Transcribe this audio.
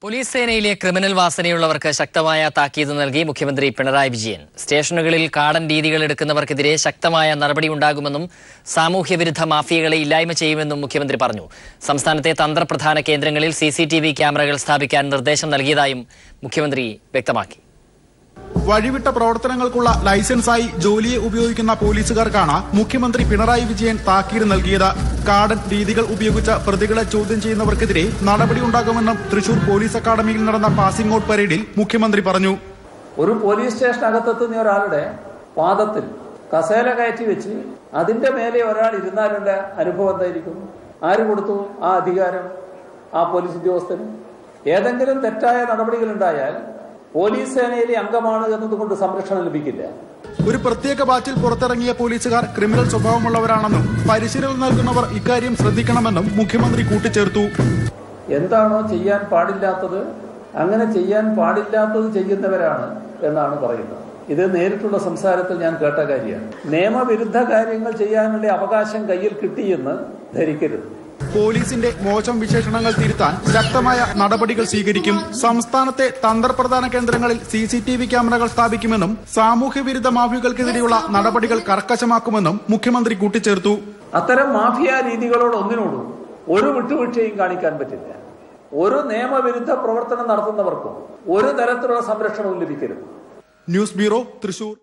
Police സേനയിലെ criminal വാസനയുള്ളവർക്ക് ശക്തമായ താക്കീത് നൽകി മുഖ്യമന്ത്രി പിണറായി വിജയൻ. സ്റ്റേഷനുകളിൽ കാടൻ രീതികൾ എടുക്കുന്നവർക്കെതിരെ ശക്തമായ നടപടി ഉണ്ടാകുമെന്നും സാമൂഹ്യവിരുദ്ധ മാഫിയകളെ ഇല്ലായ്മ ചെയ്യുമെന്നും മുഖ്യമന്ത്രി പറഞ്ഞു. സംസ്ഥാനത്തെ തന്ത്രപ്രധാന കേന്ദ്രങ്ങളിൽ CCTV ക്യാമറകൾ സ്ഥാപിക്കാൻ നിർദ്ദേശം നൽകിയതായും മുഖ്യമന്ത്രി വ്യക്തമാക്കി. വഴിവിട്ട പ്രവർത്തനങ്ങൾക്കുള്ള ലൈസൻസായി ജോലിയെ ഉപയോഗിക്കുന്ന പോലീസുകാർക്കാണ് മുഖ്യമന്ത്രി പിണറായി വിജയൻ താക്കീത് നൽകിയത്. കാടൻ രീതികൾ ഉപയോഗിച്ച് പ്രതികളെ ചോദ്യം ചെയ്യുന്നവർക്കെതിരെ നടപടിയുണ്ടാകുമെന്നും തൃശൂർ പോലീസ് അക്കാദമിയിൽ നടന്ന പാസിംഗ് ഔട്ട് പരേഡിൽ മുഖ്യമന്ത്രി പറഞ്ഞു. ഒരു പോലീസ് സ്റ്റേഷനകത്തെത്തുന്ന ഒരാളുടെ പാദത്തിൽ കസേല കയറ്റി വെച്ച് അതിന്റെ മേലെ ഒരാൾ ഇരുന്നാലുള്ള അനുഭവം എന്തായിരിക്കും? ആര് കൊടുത്തു ആ അധികാരം? ആ പോലീസ് ഉദ്യോഗസ്ഥന്. ഏതെങ്കിലും തെറ്റായ നടപടികൾ ഉണ്ടായാൽ പോലീസ് സേനയിലെ അംഗമാണ് എന്നതുകൊണ്ട് സംരക്ഷണം ലഭിക്കില്ല. ഒരു പ്രത്യേക ബാച്ചിൽ പുറത്തിറങ്ങിയ പോലീസുകാർ ക്രിമിനൽ സ്വഭാവമുള്ളവരാണെന്നും പരിശീലനം നൽകുന്നവർ ഇക്കാര്യം ശ്രദ്ധിക്കണമെന്നും മുഖ്യമന്ത്രി കൂട്ടിച്ചേർത്തു. എന്താണോ ചെയ്യാൻ പാടില്ലാത്തത് അങ്ങനെ ചെയ്യാൻ പാടില്ലാത്തത് ചെയ്യുന്നവരാണ് എന്നാണ് പറയുന്നത്. ഇത് നേരിട്ടുള്ള സംസാരത്തിൽ ഞാൻ കേട്ട കാര്യമാണ്. നിയമവിരുദ്ധ കാര്യങ്ങൾ ചെയ്യാനുള്ള അവകാശം കയ്യിൽ കിട്ടിയെന്ന് ധരിക്കരുത്. പോലീസിന്റെ മോശം വിശേഷണങ്ങൾ തിരുത്താൻ ശക്തമായ നടപടികൾ സ്വീകരിക്കും. സംസ്ഥാനത്തെ തന്ത്രപ്രധാന കേന്ദ്രങ്ങളിൽ CCTV ക്യാമറകൾ സ്ഥാപിക്കുമെന്നും സാമൂഹ്യവിരുദ്ധ മാഫിയകൾക്കെതിരെയുള്ള നടപടികൾ കർക്കശമാക്കുമെന്നും മുഖ്യമന്ത്രി കൂട്ടിച്ചേർത്തു. അത്തരം മാഫിയ രീതികളോടൊന്നിനോടും ഒരു വിട്ടുവീഴ്ചയും കാണിക്കാൻ പറ്റില്ല. ഒരു നിയമവിരുദ്ധ പ്രവർത്തനം നടത്തുന്നവർക്കും ഒരു തരത്തിലുള്ള സംരക്ഷണവും ലഭിക്കരുത്. News bureau, Thrissur.